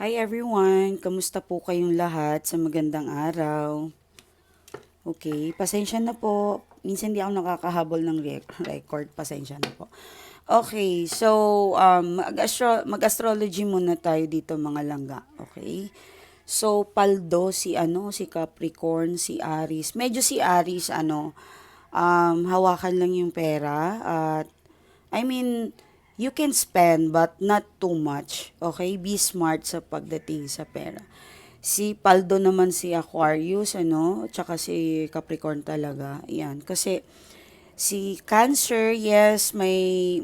Hi everyone! Kamusta po kayong lahat sa magandang araw? Okay, pasensya na po. Minsan di ako nakakahabol ng record. Pasensya na po. Okay, so mag-astrology muna tayo dito mga langga. Okay? So Paldo si Capricorn, si Aries. Medyo si Aries hawakan lang yung pera at I mean, you can spend but not too much. Okay? Be smart sa pagdating sa pera. Si Paldo naman si Aquarius, tsaka si Capricorn talaga. Yan. Kasi si Cancer, yes, may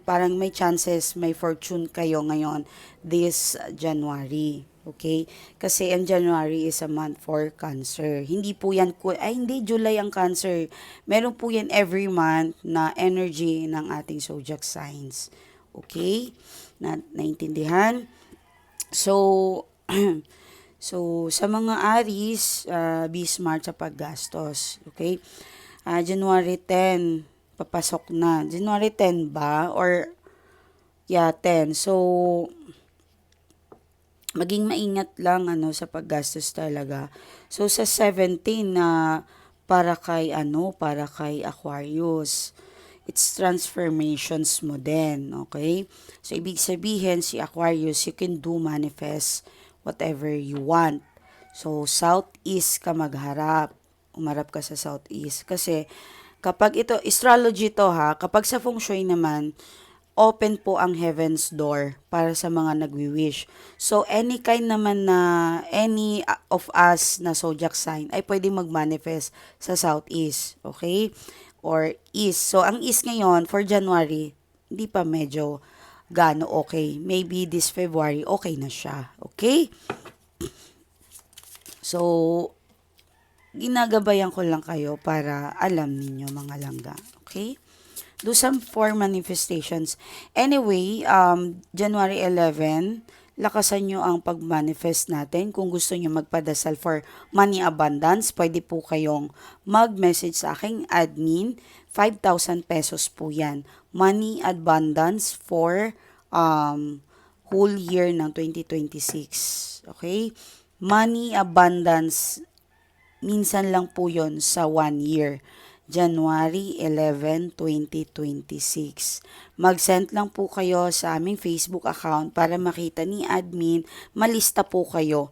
parang may chances, may fortune kayo ngayon this January. Okay? Kasi ang January is a month for Cancer. Hindi po yan, hindi, July ang Cancer. Meron po yan every month na energy ng ating zodiac signs. Okay? Naintindihan? So, so sa mga Aries, be smart sa paggastos. Okay? January 10, papasok na. January 10 ba? Or, yeah, 10. So, maging maingat lang sa paggastos talaga. So, sa 17 na para kay Aquarius. It's transformations mo din, okay? So, ibig sabihin, si Aquarius, you can do manifest whatever you want. So, southeast ka magharap. Umarap ka sa southeast. Kasi, kapag ito, astrology to ha, kapag sa feng shui naman, open po ang heaven's door para sa mga nagwi-wish. So, any kind naman na, any of us na zodiac sign ay pwede mag-manifest sa southeast. Okay? Or east. So, ang east ngayon, for January, hindi pa medyo gaano okay. Maybe this February, okay na siya. Okay? So, ginagabayan ko lang kayo para alam ninyo mga langga. Okay? Do some for manifestations. Anyway, January 11, lakasan nyo ang pag-manifest natin. Kung gusto nyo magpadasal for money abundance, pwede po kayong mag-message sa aking admin. 5,000 pesos po yan. Money abundance for whole year ng 2026. Okay? Money abundance, minsan lang po yon sa 1 year. January 11, 2026. Mag-send lang po kayo sa aming Facebook account para makita ni admin, malista po kayo.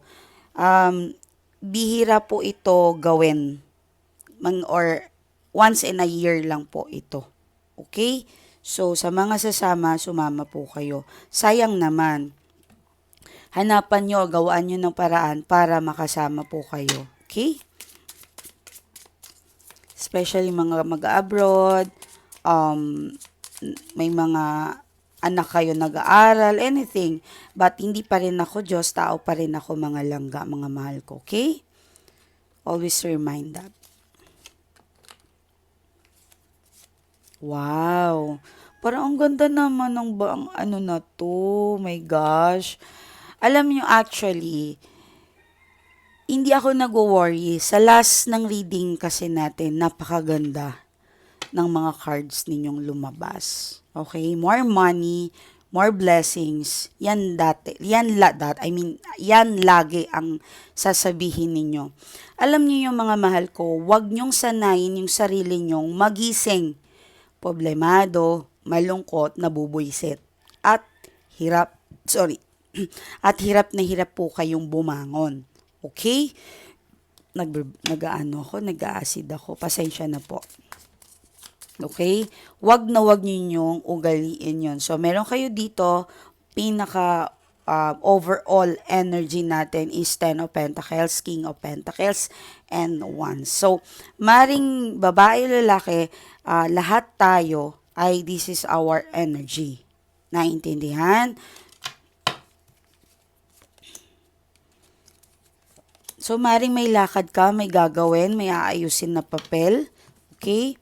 Bihira po ito gawin or once in a year lang po ito. Okay? So, sa mga sasama, sumama po kayo. Sayang naman. Hanapan nyo, gawaan nyo ng paraan para makasama po kayo. Okay? Especially mga mag-abroad, may mga anak kayo nag-aaral, anything. But hindi pa rin ako Diyos, tao pa rin ako mga langga, mga mahal ko. Okay? Always remind that. Wow! Parang ang ganda naman ng ano na to. My gosh. Alam niyo actually, hindi ako nag-worry. Sa last ng reading kasi natin, napakaganda ng mga cards ninyong lumabas. Okay? More money, more blessings. Yan dati. Yan lagi ang sasabihin ninyo. Alam niyo yung mga mahal ko, wag nyong sanayin yung sarili nyong magising, problemado, malungkot, nabubwisit. At hirap, sorry, at hirap na hirap po kayong bumangon. Okay? Nag-acid ako. Pasensya na po. Okay? Wag na wag ninyong ugaliin yon. So, meron kayo dito, pinaka overall energy natin is 10 of Pentacles, King of Pentacles, and Wands. So, maring babae, lalaki, lahat tayo ay this is our energy. Naintindihan? So, maring may lakad ka, may gagawin, may aayusin na papel. Okay?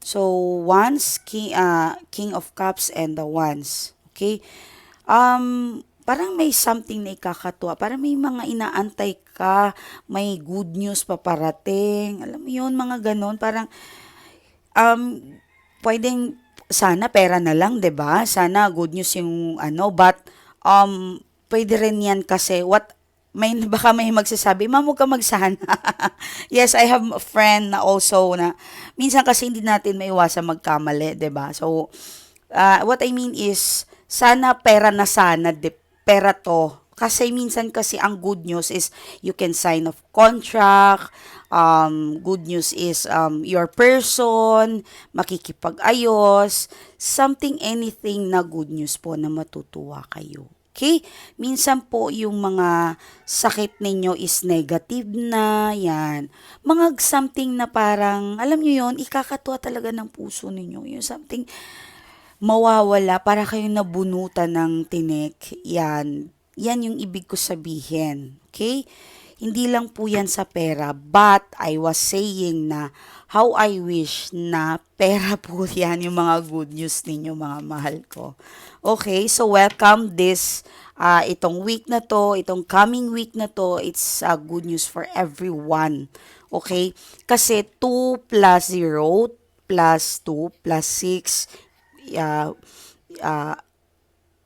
So, Wands, King of Cups, and the Wands. Okay? Parang may something na ikakatuwa. Parang may mga inaantay ka, may good news paparating. Alam mo yun, mga ganon. Parang, pwedeng, sana pera na lang, 'di ba? Sana good news yung but, pwede rin yan kasi baka may magsasabi, ma'am, huwag ka magsana. Yes, I have a friend na also na minsan kasi hindi natin maiwasan magkamali, 'di ba? So, what I mean is, sana pera na sana, pera to. Kasi minsan kasi ang good news is you can sign of contract, good news is your person, makikipag-ayos, something, anything na good news po na matutuwa kayo. Okay? Minsan po yung mga sakit ninyo is negative na, yan. Mga something na parang, alam nyo yun, ikakatuwa talaga ng puso ninyo. Yung something mawawala para kayong nabunutan ng tinik. Yan. Yan yung ibig ko sabihin. Okay? Hindi lang po yan sa pera, but I was saying na how I wish na pera po yan yung mga good news ninyo, mga mahal ko. Okay, so welcome this itong week na to, itong coming week na to, it's good news for everyone. Okay? Kasi 2 plus 0 plus 2 plus 6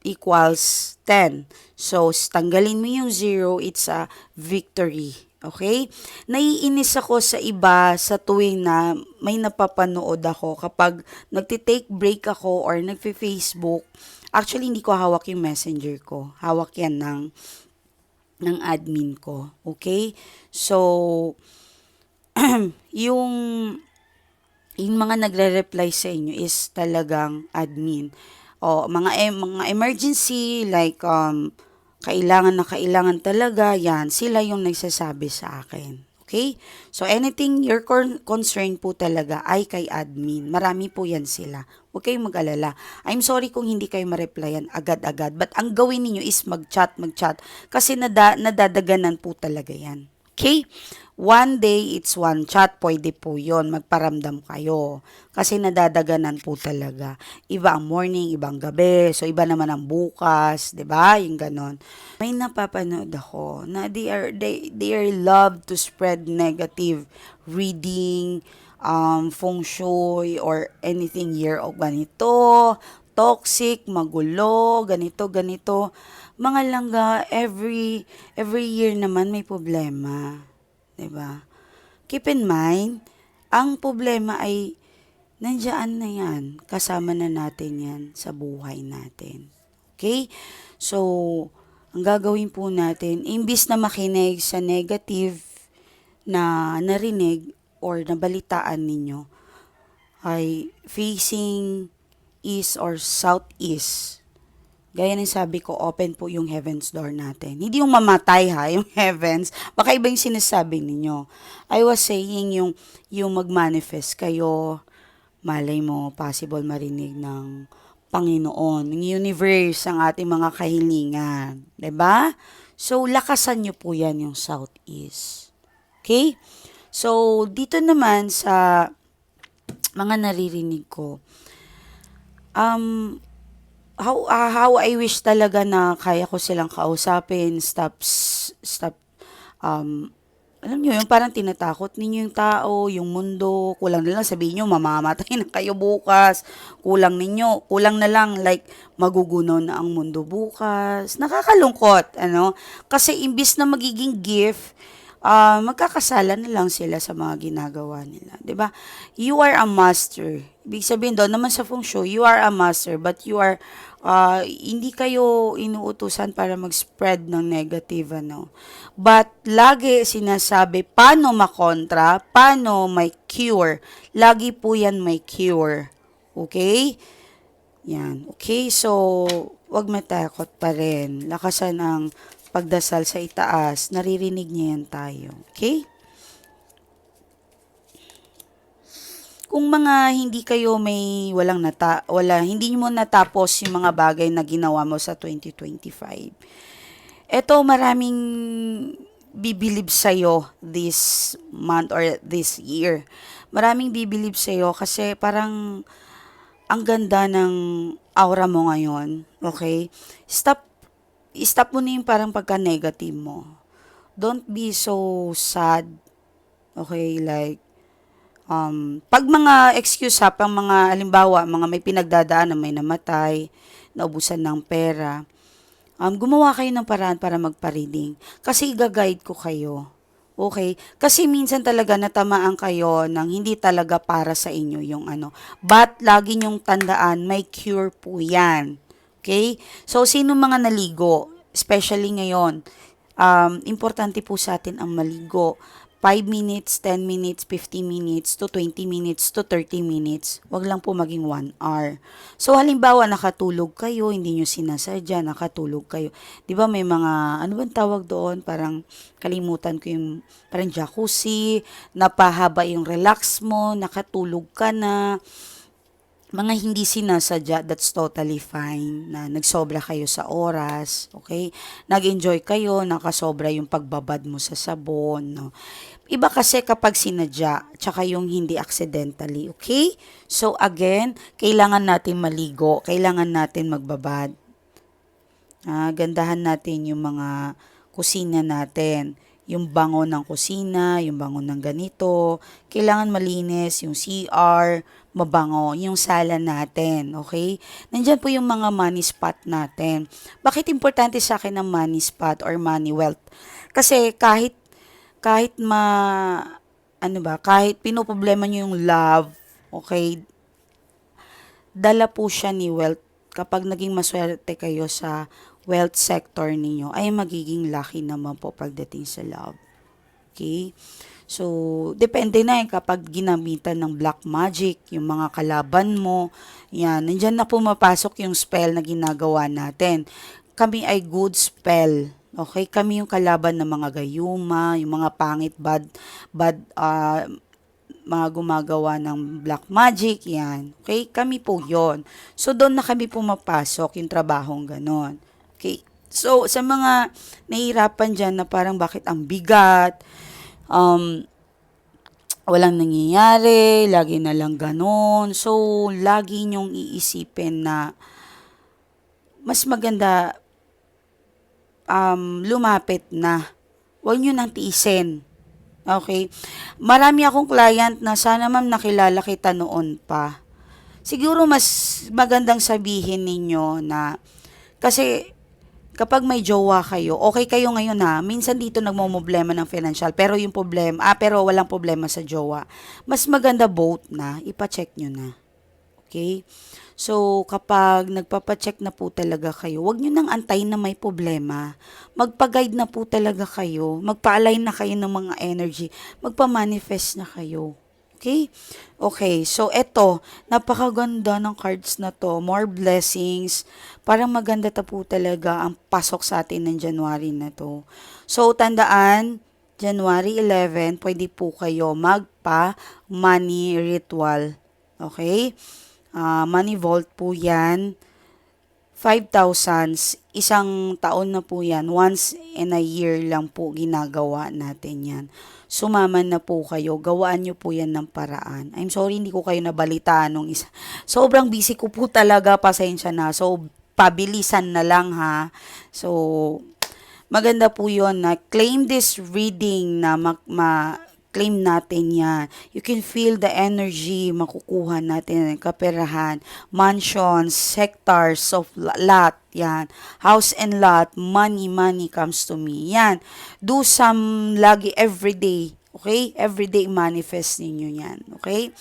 equals 10. So, tanggalin mo yung 0, it's a victory. Okay? Naiinis ako sa iba sa tuwing na may napapanood ako kapag nagti-take break ako or nagfi-Facebook. Actually, hindi ko hawak yung messenger ko. Hawak yan ng admin ko. Okay? So, yung mga nagre-reply sa inyo is talagang admin. O, mga emergency, like, kailangan talaga, yan, sila yung nagsasabi sa akin. Okay? So, anything you're concerned po talaga ay kay admin. Marami po yan sila. Huwag kayong mag-alala. I'm sorry kung hindi kayo ma-replyan agad-agad. But ang gawin niyo is mag-chat. Kasi nadadaganan po talaga yan. Okay? One day, it's one chat. Pwede po yon, magparamdam kayo. Kasi nadadaganan po talaga. Iba ang morning, ibang gabi. So, iba naman ang bukas. 'Di ba? Yung ganon. May napapanood ako na they are love to spread negative reading, feng shui, or anything year o ganito. Toxic, magulo, ganito. Mga langga, every year naman may problema. 'Di ba? Keep in mind, ang problema ay nandiyan na yan. Kasama na natin yan sa buhay natin. Okay? So, ang gagawin po natin, imbis na makinig sa negative na narinig or nabalitaan ninyo, ay facing east or southeast. Gaya ng sabi ko, open po yung heavens door natin. Hindi yung mamatay ha, yung heavens. Baka iba yung sinasabi ninyo. I was saying yung mag-manifest kayo, malay mo, possible marinig ng Panginoon, ng universe, ang ating mga kahilingan. 'Di ba? So, lakasan nyo po yan yung southeast. Okay? So, dito naman sa mga naririnig ko, how I wish talaga na kaya ko silang kausapin, stop, alam nyo yung parang tinatakot ninyo yung tao, yung mundo, kulang na lang sabihin nyo, mamamatay na kayo bukas, kulang na lang, like, magugunaw na ang mundo bukas, nakakalungkot, kasi imbis na magiging gift, magkakasala na lang sila sa mga ginagawa nila, 'di ba? You are a master. Ibig sabihin doon naman sa feng shui, you are a master, but you are hindi kayo inuutusan para mag-spread ng negative, But lagi sinasabi paano makontra, paano may cure. Lagi po 'yan may cure. Okay? Yan. Okay, so wag matakot pa rin. Lakasan ang pagdasal sa itaas, naririnig niya yan tayo. Okay? Kung mga hindi kayo hindi mo natapos yung mga bagay na ginawa mo sa 2025. Eto, maraming bibilib sa'yo this month or this year. Maraming bibilib sa'yo kasi parang ang ganda ng aura mo ngayon. Okay? Stop mo na yung parang pagka-negative mo. Don't be so sad. Okay, like, pag mga excuse pang mga, halimbawa, mga may pinagdadaan na may namatay, naubusan ng pera, gumawa kayo ng paraan para magpa-reading. Kasi i-guide ko kayo. Okay? Kasi minsan talaga natamaan kayo ng hindi talaga para sa inyo yung ano. But lagi niyong tandaan, may cure po yan. Okay? So, sino mga naligo? Especially ngayon, importante po sa atin ang maligo. 5 minutes, 10 minutes, 15 minutes, to 20 minutes, to 30 minutes. Wag lang po maging 1 hour. So, halimbawa, nakatulog kayo, hindi nyo sinasadya, nakatulog kayo. Di ba may mga, ano bang tawag doon? Parang, kalimutan ko yung, parang jacuzzi, napahaba yung relax mo, nakatulog ka na, mga hindi sinasadya, that's totally fine na nagsobra kayo sa oras, okay? Nag-enjoy kayo, nakasobra yung pagbabad mo sa sabon, no? Iba kasi kapag sinadya, tsaka yung hindi accidentally, okay? So again, kailangan natin maligo, kailangan natin magbabad. Gandahan natin yung mga kusina natin. Yung bango ng kusina, yung bango ng ganito. Kailangan malinis, yung CR, mabango, yung sala natin, okay? Nandyan po yung mga money spot natin. Bakit importante sa akin ang money spot or money wealth? Kasi kahit kahit pinoproblema nyo yung love, okay, dala po siya ni wealth. Kapag naging maswerte kayo sa wealth sector ninyo, ay magiging lucky naman po pagdating sa love. Okay? So, depende na kapag ginamitan ng black magic, yung mga kalaban mo, yan, nandyan na pumapasok yung spell na ginagawa natin. Kami ay good spell. Okay? Kami yung kalaban ng mga gayuma, yung mga pangit, mga gumagawa ng black magic, yan. Okay? Kami po yon. So, doon na kami pumapasok yung trabahong ganon. Okay? So, sa mga nahihirapan dyan na parang bakit ang bigat, walang nangyayari, lagi na lang ganon. So, lagi nyong iisipin na mas maganda lumapit na. Huwag nyo nang tiisin. Okay? Marami akong client na sana ma'am nakilala kita noon pa. Siguro mas magandang sabihin ninyo na kasi kapag may jowa kayo, okay kayo ngayon ha, minsan dito nagmumblema ng financial, pero walang problema sa jowa. Mas maganda both na, ipacheck nyo na. Okay? So, kapag nagpapacheck na po talaga kayo, huwag nyo nang antayin na may problema. Magpa-guide na po talaga kayo. Magpa-align na kayo ng mga energy. Magpa-manifest na kayo. Okay? Okay, so eto, napakaganda ng cards na to. More blessings. Parang maganda ta po talaga ang pasok sa atin ng January na to. So, tandaan, January 11, pwede po kayo magpa-money ritual. Okay? Money vault po yan. 5,000, isang taon na po yan. Once in a year lang po ginagawa natin yan. Sumaman na po kayo. Gawaan nyo po yan ng paraan. I'm sorry, hindi ko kayo nabalitaan nung isa. Sobrang busy ko po talaga. Pasensya na. So, pabilisan na lang ha. So, maganda po yon na claim this reading na claim natin yan. You can feel the energy, makukuha natin, kaperahan, mansions, hectares of lot, yan. House and lot, money comes to me. Yan. Do some lagi everyday, okay? Everyday manifest ninyo yan, okay?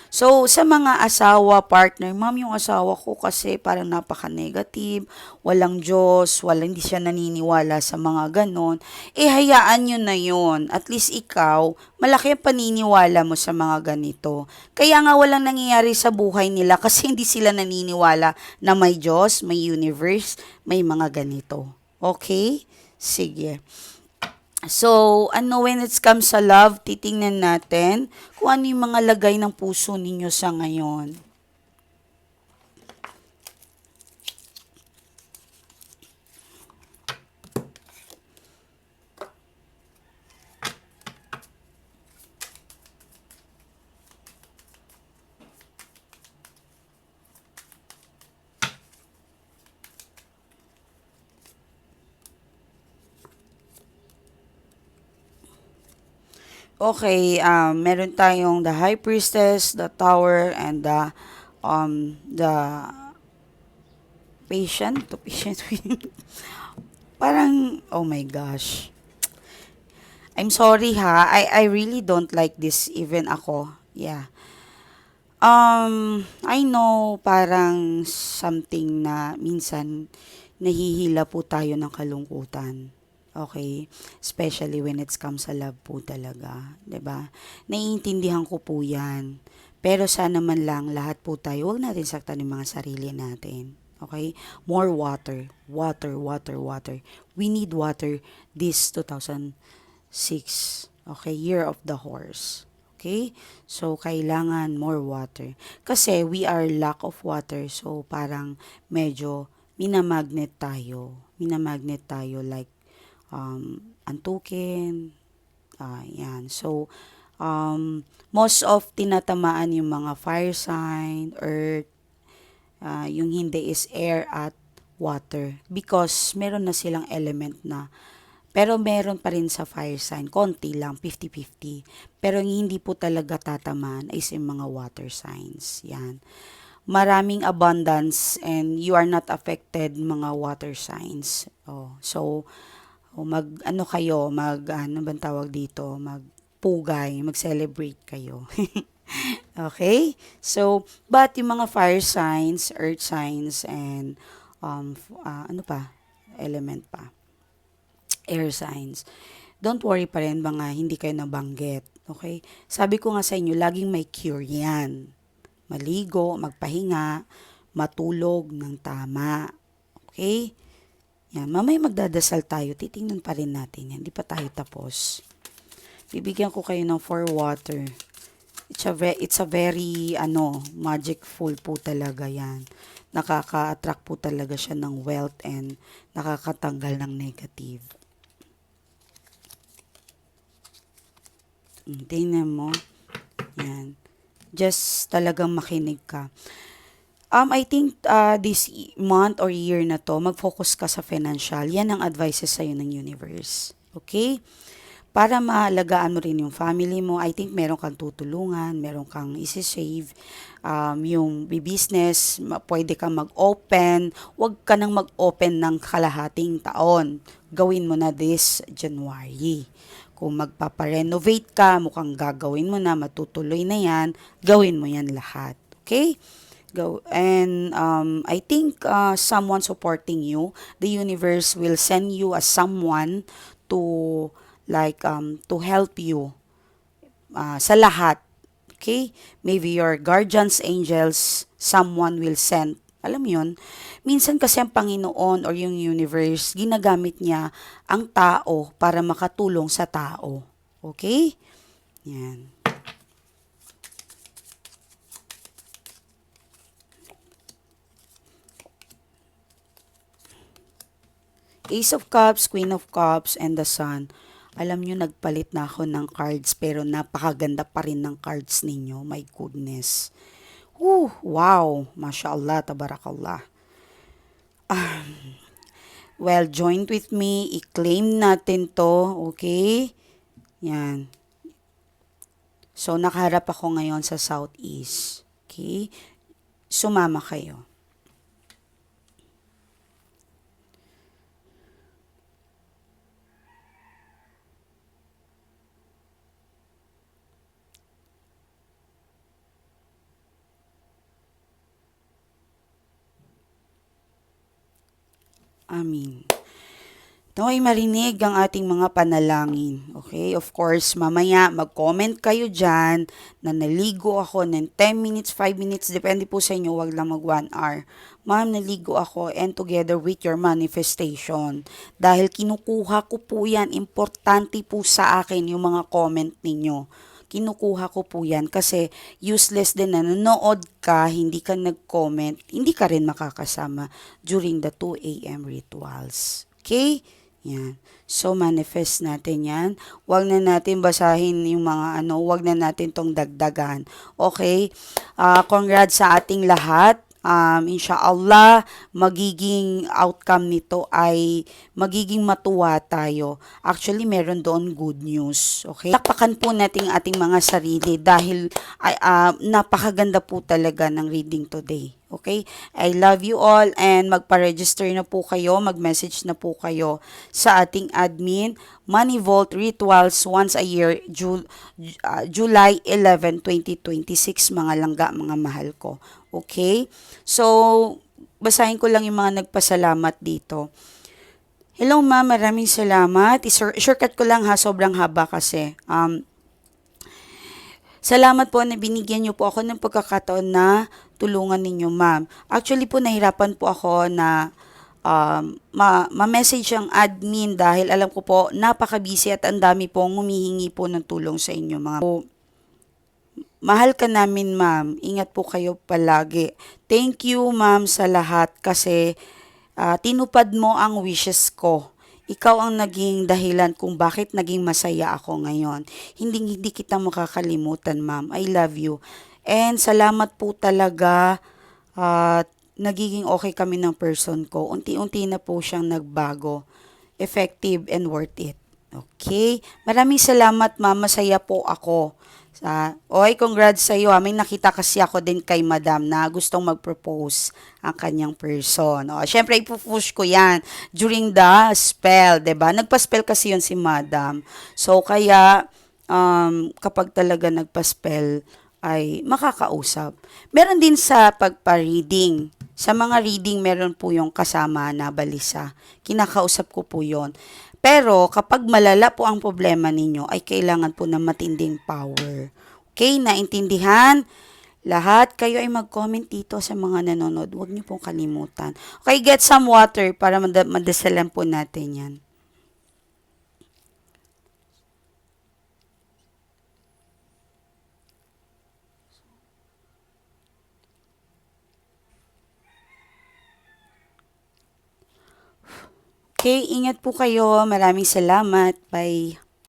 So, sa mga asawa, partner, ma'am, yung asawa ko kasi parang napaka-negative, walang Diyos, hindi siya naniniwala sa mga ganon, hayaan nyo na yon. At least ikaw, malaki ang paniniwala mo sa mga ganito. Kaya nga walang nangyayari sa buhay nila kasi hindi sila naniniwala na may Diyos, may universe, may mga ganito. Okay? Sige. So, when it comes sa love, titingnan natin kung ano yung mga lagay ng puso ninyo sa ngayon. Okay, meron tayong the High Priestess, the Tower, and the patient. Parang, oh my gosh. I'm sorry ha. I really don't like this even ako. Yeah. I know parang something na minsan nahihila po tayo ng kalungkutan. Okay? Especially when it comes sa love po talaga. 'Di ba? Naiintindihan ko po yan. Pero sana man lang lahat po tayo, huwag natin saktan yung mga sarili natin. Okay? More water. Water, water, water. We need water this 2006. Okay? Year of the horse. Okay? So, kailangan more water. Kasi we are lack of water. So, parang medyo minamagnet tayo. Minamagnet tayo like antukin. Yan. So, most of tinatamaan yung mga fire sign, earth, yung hindi is air at water. Because meron na silang element na pero meron pa rin sa fire sign, konti lang, 50-50. Pero yung hindi po talaga tatamaan is yung mga water signs. Yan. Maraming abundance and you are not affected mga water signs. Oh, so, ano kayo, ano bang tawag dito, magpugay, mag-celebrate kayo. Okay? So, but yung mga fire signs, earth signs, and ano pa, element pa air signs. Don't worry pa rin mga hindi kayo nabanggit. Okay? Sabi ko nga sa inyo, laging may cure yan. Maligo, magpahinga, matulog ng tama. Okay? Yan. Mamaya magdadasal tayo. Titingnan pa rin natin yan. Hindi pa tayo tapos. Bibigyan ko kayo ng 4 water. It's a very, magicful po talaga yan. Nakaka-attract po talaga siya ng wealth and nakakatanggal ng negative. Tingnan mo. Yan. Just talagang makinig ka. I think this month or year na to, mag-focus ka sa financial. Yan ang advices sa'yo ng universe. Okay? Para maalagaan mo rin yung family mo, I think meron kang tutulungan, meron kang isi-save, yung business, pwede kang mag-open, wag ka nang mag-open ng kalahating taon. Gawin mo na this January. Kung magpaparenovate ka, mukhang gagawin mo na, matutuloy na yan, gawin mo yan lahat. Okay? Go. And I think someone supporting you, the universe will send you as someone to to help you sa lahat. Okay? Maybe your guardians, angels, someone will send. Alam mo yun? Minsan kasi ang Panginoon or yung universe, ginagamit niya ang tao para makatulong sa tao. Okay? Yan. Ace of Cups, Queen of Cups, and the Sun. Alam nyo, nagpalit na ako ng cards pero napakaganda pa rin ng cards ninyo. My goodness. Wow. Mashallah, tabarakallah. Well, join with me. I-claim natin to. Okay? Yan. So, nakaharap ako ngayon sa southeast. Okay? Sumama kayo. Amin. Naway marinig ang ating mga panalangin. Okay? Of course, mamaya mag-comment kayo dyan na naligo ako ng 10 minutes, 5 minutes, depende po sa inyo, wag lang mag 1 hour. Ma'am, naligo ako and together with your manifestation. Dahil kinukuha ko po yan, importante po sa akin yung mga comment ninyo. Kinukuha ko po yan kasi useless din na nanonood ka, hindi ka nag-comment, hindi ka rin makakasama during the 2 a.m. rituals. Okay? Yan. So, manifest natin yan. Huwag na natin basahin yung mga huwag na natin tong dagdagan. Okay? Congrats sa ating lahat. Inshallah, magiging outcome nito ay magiging matuwa tayo. Actually, meron doon good news. Okay? Takpakan po natin ating mga sarili dahil napakaganda po talaga ng reading today. Okay? I love you all and magpa-register na po kayo, mag-message na po kayo sa ating admin. Money Vault Rituals once a year, July 11, 2026, mga langga, mga mahal ko. Okay? So, basahin ko lang yung mga nagpasalamat dito. Hello ma'am, maraming salamat. Shortcut ko lang ha, sobrang haba kasi. Salamat po na binigyan niyo po ako ng pagkakataon na tulungan ninyo, ma'am. Actually po, nahirapan po ako na ma-message ang admin dahil alam ko po, napaka-busy at ang dami pong humihingi po ng tulong sa inyo, mga po. Mahal ka namin, ma'am. Ingat po kayo palagi. Thank you, ma'am, sa lahat kasi tinupad mo ang wishes ko. Ikaw ang naging dahilan kung bakit naging masaya ako ngayon. Hindi kita makakalimutan, ma'am. I love you. And salamat po talaga at nagiging okay kami ng person ko. Unti-unti na po siyang nagbago. Effective and worth it. Okay? Maraming salamat, ma'am. Masaya po ako. Oy, congrats sa iyo. May nakita kasi ako din kay madam na gustong mag-propose ang kanyang person. Syempre, ipupush ko yan during the spell, 'di ba? Nagpa-spell kasi yun si madam. So, kaya, kapag talaga nagpa-spell, ay makakausap. Meron din sa pagpa-reading. Sa mga reading, meron po yung kasama na balisa. Kinakausap ko po yon. Pero kapag malala po ang problema ninyo, ay kailangan po ng matinding power. Okay, naintindihan? Lahat kayo ay mag-comment dito sa mga nanonood. Huwag niyo pong kalimutan. Okay, get some water para madasalan po natin yan. Okay, ingat po kayo. Maraming salamat. Bye.